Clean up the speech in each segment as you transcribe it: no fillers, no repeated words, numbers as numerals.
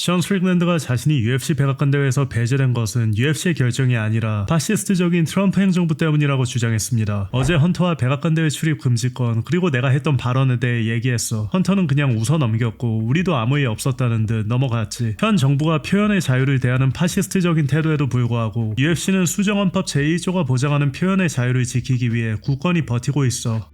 션 스트릭랜드가 자신이 UFC 백악관 대회에서 배제된 것은 UFC의 결정이 아니라 파시스트적인 트럼프 행정부 때문이라고 주장했습니다. 어제 헌터와 백악관 대회 출입 금지권 그리고 내가 했던 발언에 대해 얘기했어. 헌터는 그냥 웃어 넘겼고 우리도 아무 일 없었다는 듯 넘어갔지. 현 정부가 표현의 자유를 대하는 파시스트적인 태도에도 불구하고 UFC는 수정헌법 제1조가 보장하는 표현의 자유를 지키기 위해 굳건히 버티고 있어.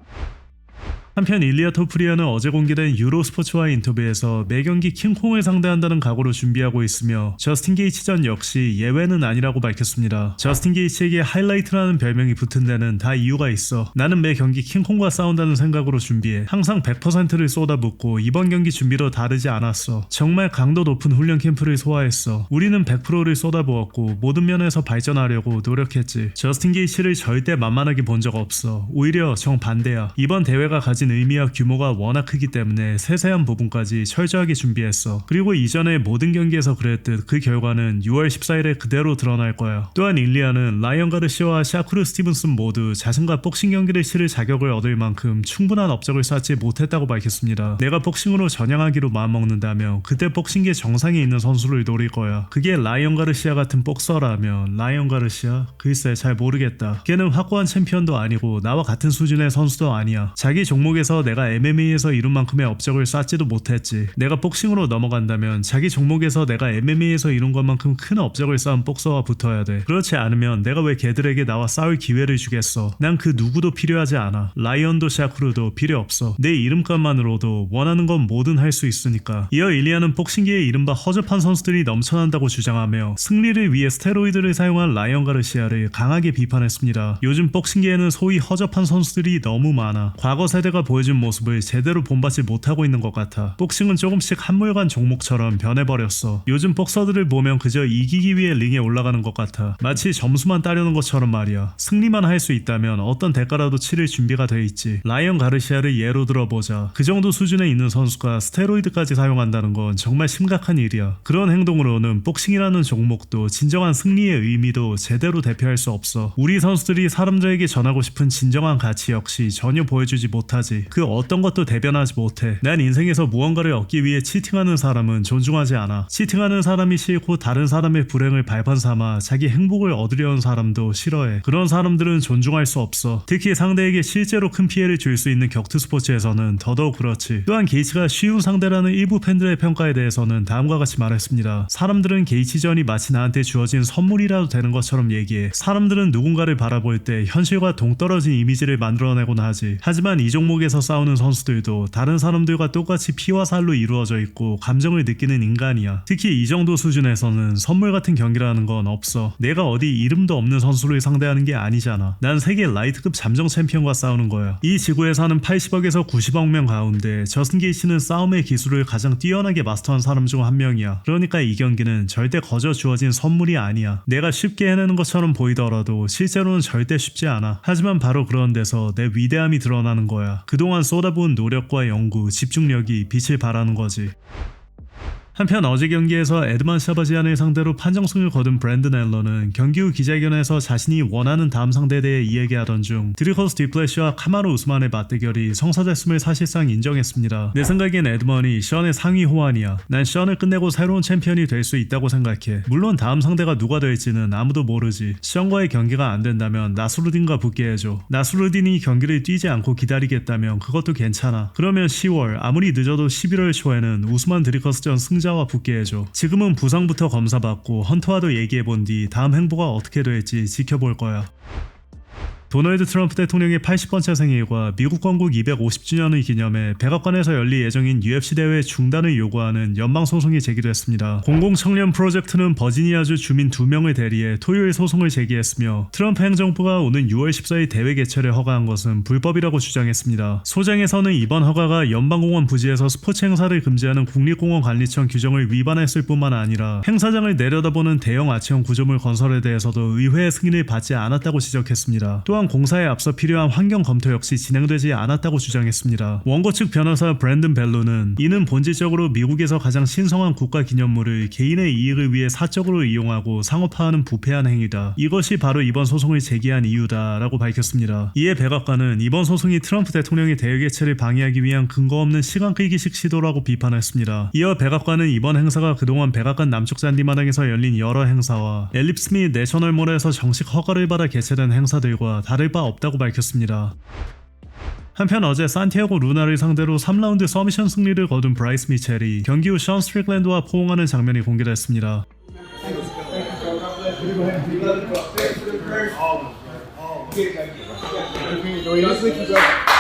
한편 일리아 토프리아는 어제 공개된 유로스포츠와의 인터뷰에서 매경기 킹콩을 상대한다는 각오로 준비하고 있으며 저스틴 게이츠전 역시 예외는 아니라고 밝혔습니다. 저스틴 게이츠에게 하이라이트라는 별명이 붙은 데는 다 이유가 있어. 나는 매 경기 킹콩과 싸운다는 생각으로 준비해. 항상 100%를 쏟아붓고 이번 경기 준비도 다르지 않았어. 정말 강도 높은 훈련 캠프를 소화했어. 우리는 100%를 쏟아부었고 모든 면에서 발전하려고 노력했지. 저스틴 게이츠를 절대 만만하게 본 적 없어. 오히려 정반대야. 이번 대회가 가진 의미와 규모가 워낙 크기 때문에 세세한 부분까지 철저하게 준비했어. 그리고 이전에 모든 경기에서 그랬듯 그 결과는 6월 14일에 그대로 드러날 거야. 또한 일리아는 라이언 가르시아와 샤쿠르 스티븐슨 모두 자신과 복싱 경기를 치를 자격을 얻을 만큼 충분한 업적을 쌓지 못했다고 밝혔습니다. 내가 복싱으로 전향하기로 마음먹는다며 그때 복싱계 정상에 있는 선수를 노릴 거야. 그게 라이언 가르시아 같은 복서라면. 라이언 가르시아? 글쎄 잘 모르겠다. 걔는 확고한 챔피언도 아니고 나와 같은 수준의 선수도 아니야. 자기 종목에서 내가 MMA에서 이룬 만큼의 업적을 쌓지도 못했지. 내가 복싱으로 넘어간다면 자기 종목에서 내가 MMA에서 이룬 것만큼 큰 업적을 쌓은 복서와 붙어야 돼. 그렇지 않으면 내가 왜 걔들에게 나와 싸울 기회를 주겠어. 난 그 누구도 필요하지 않아. 라이언도 샤크루도 필요 없어. 내 이름값만으로도 원하는 건 뭐든 할 수 있으니까. 이어 일리아는 복싱계에 이른바 허접한 선수들이 넘쳐난다고 주장하며 승리를 위해 스테로이드를 사용한 라이언 가르시아를 강하게 비판했습니다. 요즘 복싱계에는 소위 허접한 선수들이 너무 많아. 과거 세대가 보여준 모습을 제대로 본받지 못하고 있는 것 같아. 복싱은 조금씩 한물간 종목처럼 변해버렸어. 요즘 복서들을 보면 그저 이기기 위해 링에 올라가는 것 같아. 마치 점수만 따려는 것처럼 말이야. 승리만 할 수 있다면 어떤 대가라도 치를 준비가 돼 있지. 라이언 가르시아를 예로 들어보자. 그 정도 수준에 있는 선수가 스테로이드까지 사용한다는 건 정말 심각한 일이야. 그런 행동으로는 복싱이라는 종목도 진정한 승리의 의미도 제대로 대표할 수 없어. 우리 선수들이 사람들에게 전하고 싶은 진정한 가치 역시 전혀 보여주지 못하지. 그 어떤 것도 대변하지 못해. 난 인생에서 무언가를 얻기 위해 치팅하는 사람은 존중하지 않아. 치팅하는 사람이 싫고 다른 사람의 불행을 발판 삼아 자기 행복을 얻으려는 사람도 싫어해. 그런 사람들은 존중할 수 없어. 특히 상대에게 실제로 큰 피해를 줄 수 있는 격투 스포츠에서는 더더욱 그렇지. 또한 게이츠가 쉬운 상대라는 일부 팬들의 평가에 대해서는 다음과 같이 말했습니다. 사람들은 게이츠전이 마치 나한테 주어진 선물이라도 되는 것처럼 얘기해. 사람들은 누군가를 바라볼 때 현실과 동떨어진 이미지를 만들어내곤 하지. 하지만 이 종목에서 싸우는 선수들도 다른 사람들과 똑같이 피와 살로 이루어져 있고 감정을 느끼는 인간이야. 특히 이 정도 수준에서는 선물 같은 경기라는 건 없어. 내가 어디 이름도 없는 선수를 상대하는 게 아니잖아. 난 세계 라이트급 잠정 챔피언과 싸우는 거야. 이 지구에 사는 80억에서 90억 명 가운데 저스틴 게이츠는 싸움의 기술을 가장 뛰어나게 마스터한 사람 중 한 명이야. 그러니까 이 경기는 절대 거저 주어진 선물이 아니야. 내가 쉽게 해내는 것처럼 보이더라도 실제로는 절대 쉽지 않아. 하지만 바로 그런 데서 내 위대함이 드러나는 거야. 그동안 쏟아부은 노력과 연구, 집중력이 빛을 발하는 거지. 한편 어제 경기에서 에드만 샤바지안을 상대로 판정승을 거둔 브랜든 앨런은 경기 후 기자회견에서 자신이 원하는 다음 상대에 대해 이야기하던 중 드리커스 디플래시와 카마루 우스만의 맞대결이 성사됐음을 사실상 인정했습니다. 내 생각엔 에드먼이 션의 상위 호환이야. 난 션을 끝내고 새로운 챔피언이 될 수 있다고 생각해. 물론 다음 상대가 누가 될지는 아무도 모르지. 션과의 경기가 안 된다면 나스루딘과 붙게 해줘. 나스루딘이 경기를 뛰지 않고 기다리겠다면 그것도 괜찮아. 그러면 10월 아무리 늦어도 11월 초에는 우스만 드리커스전 승자와 붙게 해줘. 지금은 부상부터 검사받고 헌터와도 얘기해본 뒤 다음 행보가 어떻게 될지 지켜볼 거야. 도널드 트럼프 대통령의 80번째 생일과 미국 건국 250주년을 기념해 백악관에서 열릴 예정인 UFC 대회 중단을 요구하는 연방소송이 제기됐습니다. 공공청년 프로젝트는 버지니아주 주민 2명을 대리해 토요일 소송을 제기했으며 트럼프 행정부가 오는 6월 14일 대회 개최를 허가한 것은 불법이라고 주장했습니다. 소장에서는 이번 허가가 연방공원 부지에서 스포츠 행사를 금지하는 국립공원관리청 규정을 위반했을 뿐만 아니라 행사장을 내려다보는 대형 아치형 구조물 건설에 대해서도 의회의 승인을 받지 않았다고 지적했습니다. 또한 또한 공사에 앞서 필요한 환경 검토 역시 진행되지 않았다고 주장했습니다. 원고 측 변호사 브랜든 벨로는 이는 본질적으로 미국에서 가장 신성한 국가 기념물을 개인의 이익을 위해 사적으로 이용하고 상업화하는 부패한 행위다. 이것이 바로 이번 소송을 제기한 이유다라고 밝혔습니다. 이에 백악관은 이번 소송이 트럼프 대통령의 대외 개최를 방해하기 위한 근거 없는 시간 끌기식 시도라고 비판했습니다. 이어 백악관은 이번 행사가 그동안 백악관 남쪽 잔디마당에서 열린 여러 행사와 엘립스 및 내셔널몰에서 정식 허가를 받아 개최된 행사들과 다를 바 없다고 밝혔습니다. 한편 어제 산티아고 루나를 상대로 3라운드 서미션 승리를 거둔 브라이스 미첼이 경기 후 션 스트릭랜드와 포옹하는 장면이 공개됐습니다. Noise,